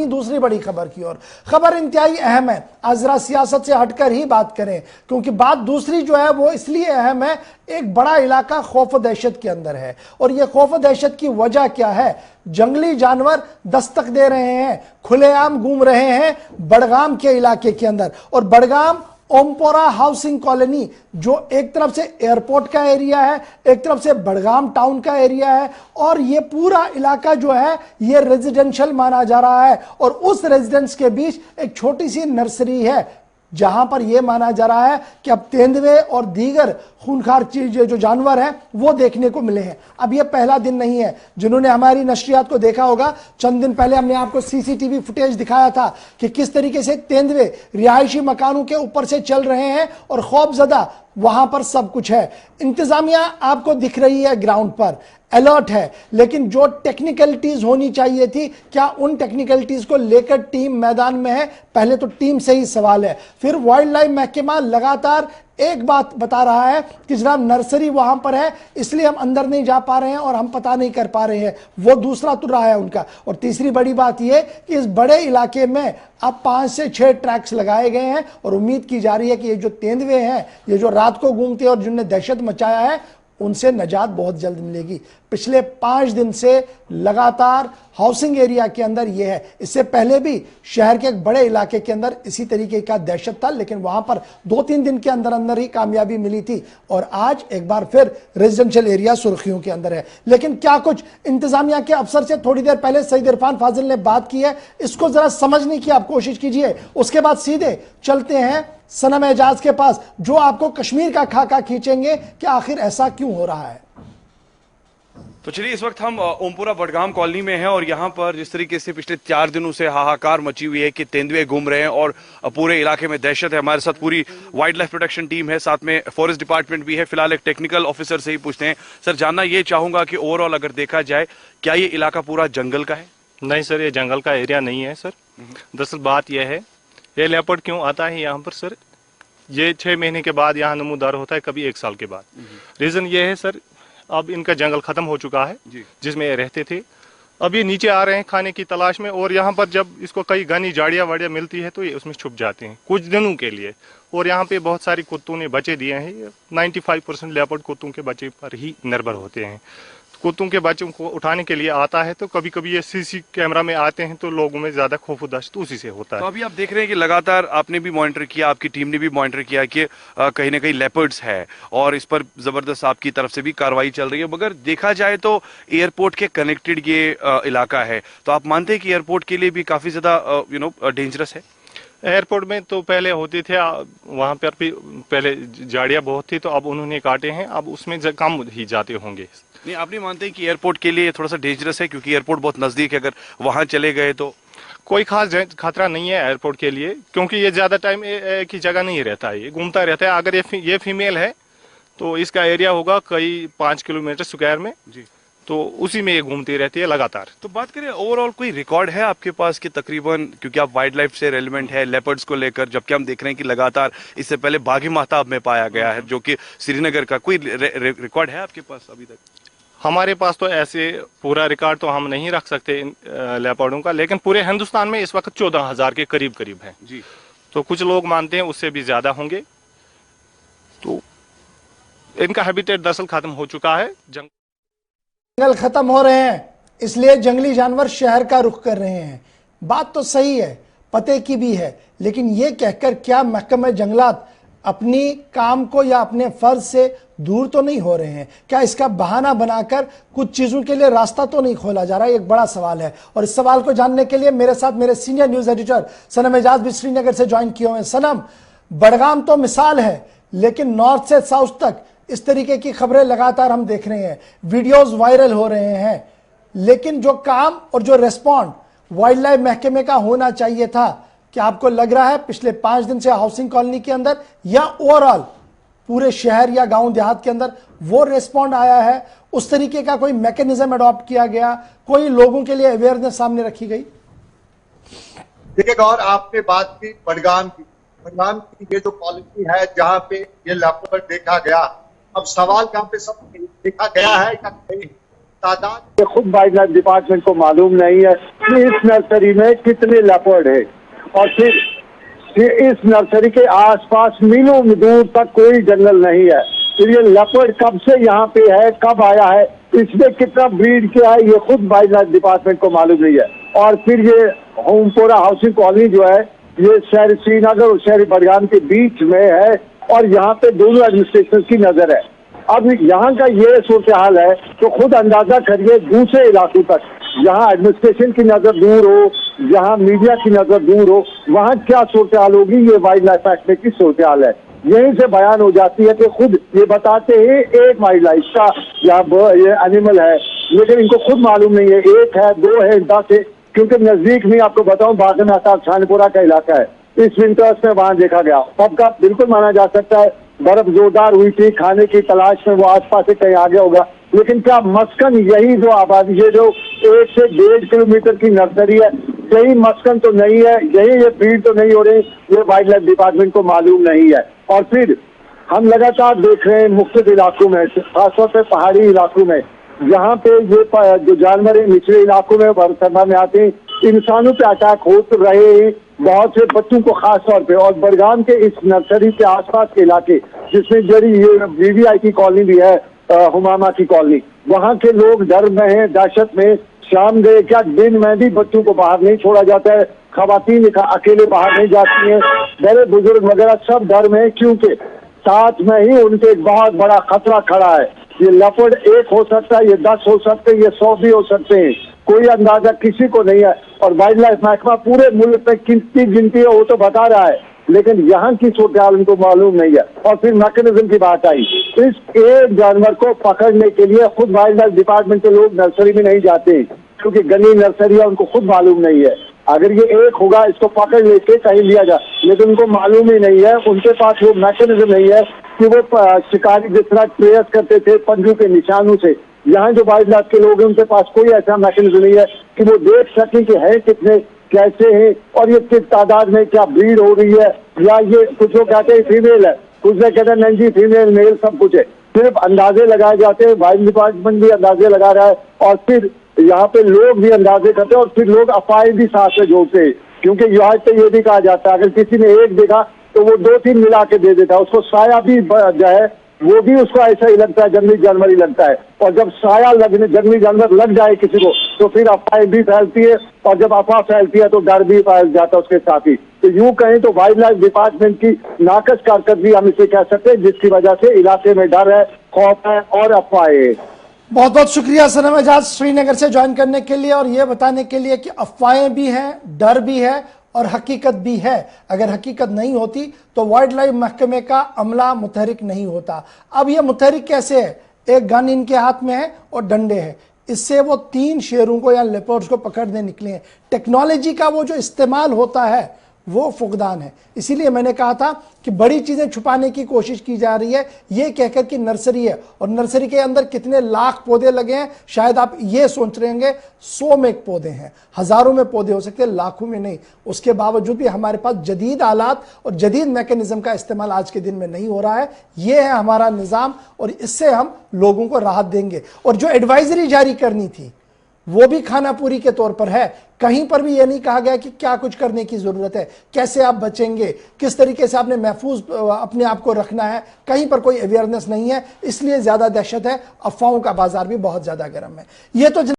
अपनी दूसरी बड़ी खबर की ओर। खबर इंतहाई अहम है, आज जरा सियासत से हटकर ही बात करें, क्योंकि बात दूसरी जो है वो इसलिए अहम है, एक बड़ा इलाका खौफ दहशत के अंदर है। और ये खौफ दहशत की वजह क्या है? जंगली जानवर दस्तक दे रहे हैं, खुलेआम घूम रहे हैं बड़गाम के इलाके के अंदर। और बड़गाम ओमपोरा हाउसिंग कॉलोनी, जो एक तरफ से एयरपोर्ट का एरिया है, एक तरफ से बड़गाम टाउन का एरिया है, और ये पूरा इलाका जो है ये रेजिडेंशियल माना जा रहा है। और उस रेजिडेंस के बीच एक छोटी सी नर्सरी है, जहां पर यह माना जा रहा है कि अब तेंदुए और दीगर खूंखार चीजें जो जानवर हैं वो देखने को मिले हैं। अब यह पहला दिन नहीं है। जिन्होंने हमारी नशरियात को देखा होगा, चंद दिन पहले हमने आपको सीसीटीवी फुटेज दिखाया था कि किस तरीके से तेंदुए रिहायशी मकानों के ऊपर से चल रहे हैं और खौफजदा वहां पर सब कुछ है। इंतजामिया आपको दिख रही है ग्राउंड पर, अलर्ट है, लेकिन जो टेक्निकलिटीज होनी चाहिए थी, क्या उन टेक्निकलिटीज को लेकर टीम मैदान में है? पहले तो टीम से ही सवाल है। फिर वाइल्ड लाइफ महकमा लगातार एक बात बता रहा है कि जनाब नर्सरी वहां पर है, इसलिए हम अंदर नहीं जा पा रहे हैं और हम पता नहीं कर पा रहे हैं। वो दूसरा तुर्रा है उनका। और तीसरी बड़ी बात यह कि इस बड़े इलाके में अब 5 से 6 ट्रैक्स लगाए गए हैं और उम्मीद की जा रही है कि ये जो तेंदुए हैं, ये जो रात को घूमते हैं और जिन्होंने दहशत मचाया है, उनसे निजात बहुत जल्द मिलेगी। पिछले 5 दिन से लगातार हाउसिंग एरिया के अंदर यह है। इससे पहले भी शहर के एक बड़े इलाके के अंदर इसी तरीके का दहशत था, लेकिन वहां पर 2-3 दिन के अंदर अंदर ही कामयाबी मिली थी। और आज एक बार फिर रेजिडेंशियल एरिया सुर्खियों के अंदर है। लेकिन क्या कुछ इंतजामिया के अफसर से थोड़ी देर पहले सईद इरफान फाजिल ने बात की है, इसको जरा समझने की आप कोशिश कीजिए। उसके बाद सीधे चलते हैं सनम एजाज के पास, जो आपको कश्मीर का खाका खींचेंगे कि आखिर ऐसा क्यों हो रहा है। तो चलिए, इस वक्त हम ओमपुरा बड़गाम कॉलोनी में हैं और यहाँ पर जिस तरीके से पिछले 4 दिनों से हाहाकार मची हुई है कि तेंदुए घूम रहे हैं और पूरे इलाके में दहशत है। हमारे साथ पूरी वाइल्ड लाइफ प्रोटेक्शन टीम है, साथ में फॉरेस्ट डिपार्टमेंट भी है। फिलहाल एक टेक्निकल ऑफिसर से ही पूछते हैं। सर, जानना ये चाहूंगा कि ओवरऑल अगर देखा जाए, क्या ये इलाका पूरा जंगल का है? नहीं सर, ये जंगल का एरिया नहीं है सर। दरअसल बात यह है, ये लेपर्ड क्यों आता है यहाँ पर सर, ये 6 महीने के बाद यहाँ नमूदार होता है, कभी 1 साल के बाद। रीजन ये है सर, अब इनका जंगल खत्म हो चुका है जिसमें ये रहते थे। अब ये नीचे आ रहे हैं खाने की तलाश में, और यहाँ पर जब इसको कई घनी झाड़ियाँ वाड़ियाँ मिलती है तो ये उसमें छुप जाते हैं कुछ दिनों के लिए। और यहाँ पे बहुत सारी कुत्तों ने बच्चे दिए हैं। 95% लेपर्ड कुत्तों के बच्चे पर ही निर्भर होते हैं। कुत्तों के बच्चों को उठाने के लिए आता है, तो कभी कभी ये सीसी कैमरा में आते हैं तो लोगों में ज्यादा खौफ दहशत उसी से होता है। तो अभी आप देख रहे हैं कि लगातार आपने भी मॉनिटर किया, आपकी टीम ने भी मॉनिटर किया कि कहीं ना कहीं लेपर्ड्स है और इस पर जबरदस्त आपकी तरफ से भी कार्रवाई चल रही है। मगर देखा जाए तो एयरपोर्ट के कनेक्टेड ये इलाका है, तो आप मानते हैं कि एयरपोर्ट के लिए भी काफी ज्यादा डेंजरस है? एयरपोर्ट में तो पहले होते थे, वहाँ पर भी पहले झाड़ियाँ बहुत थी, तो अब उन्होंने काटे हैं, अब उसमें कम ही जाते होंगे। नहीं, आप नहीं मानते कि एयरपोर्ट के लिए थोड़ा सा डेंजरस है, क्योंकि एयरपोर्ट बहुत नजदीक है, अगर वहां चले गए तो? कोई खास खतरा नहीं है एयरपोर्ट के लिए, क्योंकि ये ज्यादा टाइम एक ही जगह नहीं रहता है, ये घूमता रहता है। अगर ये फीमेल है तो इसका एरिया होगा कई 5 किलोमीटर स्क्वायर में जी, तो उसी में ये घूमती रहती है लगातार। तो बात करें ओवरऑल, कोई रिकॉर्ड है आपके पास कि तकरीबन, क्योंकि आप वाइल्ड लाइफ से रेलेवेंट है लेपर्ड्स को लेकर, जबकि हम देख रहे हैं कि लगातार इससे पहले बागी महताब में पाया गया है जो कि श्रीनगर का, कोई रिकॉर्ड है आपके पास अभी तक? हमारे पास तो ऐसे पूरा रिकॉर्ड तो हम नहीं रख सकते इन लेपर्डों का, लेकिन पूरे हिंदुस्तान में इस वक्त 14,000 के करीब है जी। तो कुछ लोग मानते हैं उससे भी ज्यादा होंगे। तो इनका हैबिटेट दरअसल खत्म हो चुका है, जंगल खत्म हो रहे हैं, इसलिए जंगली जानवर शहर का रुख कर रहे हैं। बात तो सही है, पते की भी है, लेकिन यह कहकर क्या महकमा जंगलात अपनी काम को या अपने फर्ज से दूर तो नहीं हो रहे हैं? क्या इसका बहाना बनाकर कुछ चीजों के लिए रास्ता तो नहीं खोला जा रहा है? एक बड़ा सवाल है। और इस सवाल को जानने के लिए मेरे साथ मेरे सीनियर न्यूज एडिटर सनम एजाज भी श्रीनगर से ज्वाइन किए हुए हैं। सनम, बड़गाम तो मिसाल है, लेकिन नॉर्थ से साउथ तक इस तरीके की खबरें लगातार हम देख रहे हैं, वीडियोज वायरल हो रहे हैं, लेकिन जो काम और जो रेस्पॉन्ड वाइल्ड लाइफ महकमे का होना चाहिए था, क्या आपको लग रहा है पिछले 5 दिन से हाउसिंग कॉलोनी के अंदर या ओवरऑल पूरे शहर या गांव देहात के अंदर वो रेस्पॉन्ड आया है? उस तरीके का कोई मैकेनिज्म अडॉप्ट किया गया, कोई लोगों के लिए अवेयरनेस सामने रखी गई? देखिए गौर, आपने बात की बड़गाम की ये जो कॉलोनी है जहाँ पे ये लेपर्ड देखा गया, अब सवाल यहाँ पे सब देखा गया है या नहीं? तादाद खुद वाइल्ड लाइफ डिपार्टमेंट को मालूम नहीं है कि इस नर्सरी में कितने लेपर्ड है, और फिर इस नर्सरी के आसपास मीलों दूर तक कोई जंगल नहीं है। फिर ये लेपर्ड कब से यहाँ पे है, कब आया है, इसमें कितना ब्रीड किया है, ये खुद वाइल्ड लाइफ डिपार्टमेंट को मालूम नहीं है। और फिर ये होमपोरा हाउसिंग कॉलोनी जो है, ये शहर श्रीनगर और शहरी बडगाम के बीच में है, और यहाँ पे दोनों एडमिनिस्ट्रेशन की नजर है। अब यहाँ का ये सूरत हाल है तो खुद अंदाजा करिए दूसरे इलाकों तक, जहाँ एडमिनिस्ट्रेशन की नजर दूर हो, जहाँ मीडिया की नजर दूर हो, वहाँ क्या सूरत हाल होगी। ये वाइल्ड लाइफ एक्ट में की सूरत हाल है, यहीं से बयान हो जाती है कि खुद ये बताते हैं एक वाइल्ड लाइफ का या ये एनिमल है, लेकिन इनको खुद मालूम नहीं है एक है, दो है, 10 है, क्योंकि नजदीक में आपको बताऊं बागन आसाब छानपुरा का इलाका है। इस विंटर्स में वहां देखा गया पब का बिल्कुल माना जा सकता है, बर्फ जोरदार हुई थी, खाने की तलाश में वो आसपास से कहीं आ गया होगा, लेकिन क्या मस्कन यही जो आबादी, ये जो 1 से 1.5 किलोमीटर की नर्सरी है, यही मस्कन तो नहीं है, यही ये भीड़ तो नहीं हो रही, ये वाइल्ड लाइफ डिपार्टमेंट को मालूम नहीं है। और फिर हम लगातार देख रहे हैं मुख्तलिफ इलाकों में, खासतौर पर पहाड़ी इलाकों में, जहाँ पे ये जो जानवर है निचले इलाकों में बरसरमा में आते हैं, इंसानों पे अटैक हो तो रहे हैं, बहुत से बच्चों को खास तौर पे। और बडगाम के इस नर्सरी के आसपास के इलाके, जिसमें जड़ी ये VVI की कॉलोनी भी है, हुमामा की कॉलोनी, वहाँ के लोग डर में हैं, दहशत में। शाम गए क्या दिन में भी बच्चों को बाहर नहीं छोड़ा जाता है, खवातीन अकेले बाहर नहीं जाती हैं, बड़े बुजुर्ग वगैरह सब डर में है, क्योंकि साथ में ही उनके एक बहुत बड़ा खतरा खड़ा है। ये लेपर्ड 1 हो सकता है, ये 10 हो सकते हैं, ये 100 भी हो सकते हैं, कोई अंदाजा किसी को नहीं है। और वाइल्ड लाइफ महकमा पूरे मुल्क में कितनी गिनती है वो तो बता रहा है, लेकिन यहाँ की सूरत हाल उनको मालूम नहीं है। और फिर मैकेनिज्म की बात आई, इस एक जानवर को पकड़ने के लिए खुद वाइल्ड लाइफ डिपार्टमेंट के लोग नर्सरी में नहीं जाते, क्योंकि गनी नर्सरी है, उनको खुद मालूम नहीं है। अगर ये एक होगा इसको पकड़ लेके कहीं लिया जा, लेकिन उनको मालूम ही नहीं है, उनके पास वो मैकेनिज्म नहीं है कि वो शिकारी जिस तरह ट्रेस करते थे पंजों के निशानों से, यहाँ जो वाइल्ड लाइफ के लोग हैं उनके पास कोई ऐसा मैकेनिज्म नहीं है कि वो देख सके कि है कितने, कैसे हैं, और ये किस तादाद में क्या ब्रीड हो रही है, या ये कुछ लोग कहते हैं फीमेल है, कुछ लोग कहते हैं नहीं जी फीमेल मेल सब कुछ है। सिर्फ अंदाजे लगाए जाते हैं, वाइल्ड डिपार्टमेंट भी अंदाजे लगा रहा है, और फिर यहाँ पे लोग भी अंदाजे करते हैं, और फिर लोग अफवाहें भी साथ में जोड़ते हैं, क्योंकि यहाँ पे ये भी कहा जाता है अगर किसी ने एक देखा तो वो 2-3 मिला के दे देता है, उसको साया भी जो है वो भी उसको ऐसा ही लगता है, जंगली जानवर ही लगता है। और जब साया लगने जंगली जानवर लग जाए किसी को तो फिर अफवाहें भी फैलती है, और जब अफवाह फैलती है तो डर भी फैल जाता है उसके साथ ही। तो यूं कहें तो वाइल्ड लाइफ डिपार्टमेंट की नाकस कारकर्दगी हम इसे कह सकते हैं, जिसकी वजह से इलाके में डर है, खौफ है और अफवाहें। बहुत बहुत शुक्रिया सनम एजाज श्रीनगर से ज्वाइन करने के लिए और ये बताने के लिए कि अफवाहें भी हैं, डर भी है और हकीकत भी है। अगर हकीकत नहीं होती तो वाइल्ड लाइफ महकमे का अमला मुतहरिक नहीं होता। अब ये मुतहरिक कैसे है? एक गन इनके हाथ में है और डंडे हैं, इससे वो 3 शेरों को या लेपर्ड्स को पकड़ने निकले हैं। टेक्नोलॉजी का वो जो इस्तेमाल होता है वो फुकदान है। इसीलिए मैंने कहा था कि बड़ी चीजें छुपाने की कोशिश की जा रही है, ये कहकर कि नर्सरी है और नर्सरी के अंदर कितने लाख पौधे लगे हैं। शायद आप ये सोच रहे होंगे 100 में एक पौधे हैं, हजारों में पौधे हो सकते हैं, लाखों में नहीं। उसके बावजूद भी हमारे पास जदीद आलात और जदीद मैकेनिज्म का इस्तेमाल आज के दिन में नहीं हो रहा है। ये है हमारा निज़ाम और इससे हम लोगों को राहत देंगे। और जो एडवाइजरी जारी करनी थी वो भी खानापूरी के तौर पर है। कहीं पर भी यह नहीं कहा गया कि क्या कुछ करने की जरूरत है, कैसे आप बचेंगे, किस तरीके से आपने महफूज अपने आप को रखना है। कहीं पर कोई अवेयरनेस नहीं है, इसलिए ज्यादा दहशत है। अफवाहों का बाजार भी बहुत ज्यादा गर्म है। ये तो